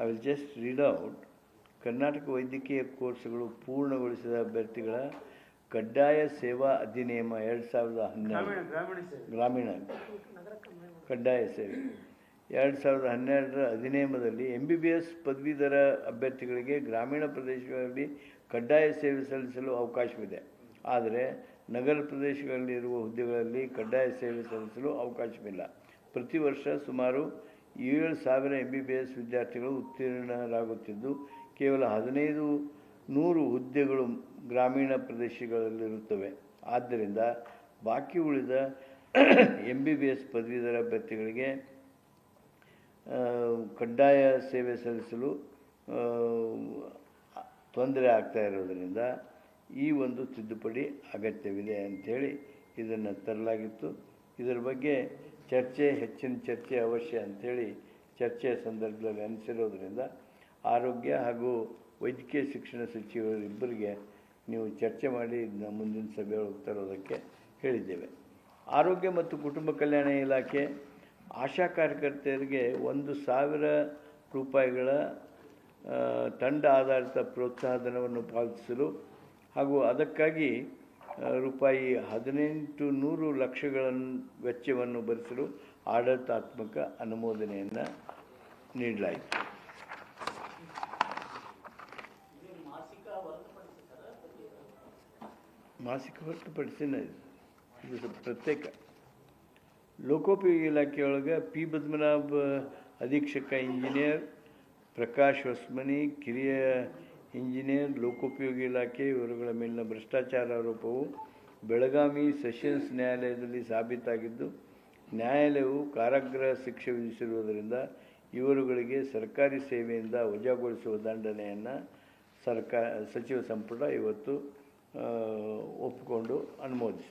I will just read out. Karnataka ವೈದ್ಯಕೀಯ ಕೋರ್ಸ್ಗಳು ಪೂರ್ಣಗೊಳಿಸಿದ ಅಭ್ಯರ್ಥಿಗಳ ಕಡ್ಡಾಯ ಸೇವಾ ಅಧಿನಿಯಮ 2012 ಗ್ರಾಮೀಣ ಕಡ್ಡಾಯ ಸೇವೆ 2012ರ ಅಧಿನಿಯಮದಲ್ಲಿ MBBS ಪದವೀಧರ ಅಭ್ಯರ್ಥಿಗಳಿಗೆ ಗ್ರಾಮೀಣ ಪ್ರದೇಶಗಳಲ್ಲಿ ಕಡ್ಡಾಯ ಸೇವೆ ಸಲ್ಲಿಸಲು ಅವಕಾಶವಿದೆ. ಆದರೆ ನಗರ ಪ್ರದೇಶಗಳಲ್ಲಿರುವ ಹುದ್ದೆಗಳಲ್ಲಿ ಕಡ್ಡಾಯ ಸೇವೆ ಸಲ್ಲಿಸಲು ಅವಕಾಶವಿಲ್ಲ. ಪ್ರತಿ ವರ್ಷ ಸುಮಾರು 7,000 MBBS ವಿದ್ಯಾರ್ಥಿಗಳು ಉತ್ತೀರ್ಣರಾಗುತ್ತಿದ್ದು, ಕೇವಲ 1,500 ಹುದ್ದೆಗಳು ಗ್ರಾಮೀಣ ಪ್ರದೇಶಗಳಲ್ಲಿರುತ್ತವೆ. ಆದ್ದರಿಂದ ಬಾಕಿ ಉಳಿದ MBBS ಪದವೀಧರ ಅಭ್ಯರ್ಥಿಗಳಿಗೆ ಕಡ್ಡಾಯ ಸೇವೆ ಸಲ್ಲಿಸಲು ತೊಂದರೆ ಆಗ್ತಾ ಇರೋದರಿಂದ ಈ ಒಂದು ತಿದ್ದುಪಡಿ ಅಗತ್ಯವಿದೆ ಅಂಥೇಳಿ ಇದನ್ನು ತರಲಾಗಿತ್ತು. ಇದರ ಬಗ್ಗೆ ಹೆಚ್ಚಿನ ಚರ್ಚೆ ಅವಶ್ಯ ಅಂಥೇಳಿ ಚರ್ಚೆಯ ಸಂದರ್ಭದಲ್ಲಿ ಅನಿಸಿರೋದ್ರಿಂದ ಆರೋಗ್ಯ ಹಾಗೂ ವೈದ್ಯಕೀಯ ಶಿಕ್ಷಣ ಸಚಿವರಿಬ್ಬರಿಗೆ ನೀವು ಚರ್ಚೆ ಮಾಡಿ ಇದನ್ನ ಮುಂದಿನ ಸಭೆಯೊಳಗೆ ತರೋದಕ್ಕೆ ಹೇಳಿದ್ದೇವೆ. ಆರೋಗ್ಯ ಮತ್ತು ಕುಟುಂಬ ಕಲ್ಯಾಣ ಇಲಾಖೆ ಆಶಾ ಕಾರ್ಯಕರ್ತೆಯರಿಗೆ 1,000 ರೂಪಾಯಿಗಳ ತಂಡ ಆಧಾರಿತ ಪ್ರೋತ್ಸಾಹಧನವನ್ನು ಪಾವತಿಸಲು ಹಾಗೂ ಅದಕ್ಕಾಗಿ ರೂಪಾಯಿ 1,800 ಲಕ್ಷಗಳ ವೆಚ್ಚವನ್ನು ಭರಿಸಲು ಆಡಳಿತಾತ್ಮಕ ಅನುಮೋದನೆಯನ್ನು ನೀಡಲಾಯಿತು. ಮಾಸಿಕ ಹೊರತುಪಡಿಸಿನ ಇದು ಪ್ರತ್ಯೇಕ. ಲೋಕೋಪಯೋಗಿ ಇಲಾಖೆಯೊಳಗೆ P. ಪದ್ಮನಾಭ ಅಧೀಕ್ಷಕ ಇಂಜಿನಿಯರ್, ಪ್ರಕಾಶ್ ಹೊಸ್ಮನಿ ಕಿರಿಯ ಇಂಜಿನಿಯರ್, ಲೋಕೋಪಯೋಗಿ ಇಲಾಖೆ ಇವರುಗಳ ಮೇಲಿನ ಭ್ರಷ್ಟಾಚಾರ ಆರೋಪವು ಬೆಳಗಾವಿ ಸೆಷನ್ಸ್ ನ್ಯಾಯಾಲಯದಲ್ಲಿ ಸಾಬೀತಾಗಿದ್ದು, ನ್ಯಾಯಾಲಯವು ಕಾರಾಗೃಹ ಶಿಕ್ಷೆ ವಿಧಿಸಿರುವುದರಿಂದ ಇವರುಗಳಿಗೆ ಸರ್ಕಾರಿ ಸೇವೆಯಿಂದ ವಜಾಗೊಳಿಸುವ ದಂಡನೆಯನ್ನು ಸಚಿವ ಸಂಪುಟ ಇವತ್ತು ಒಪ್ಪಿಕೊಂಡು ಅನುಮೋದಿಸಿದೆ.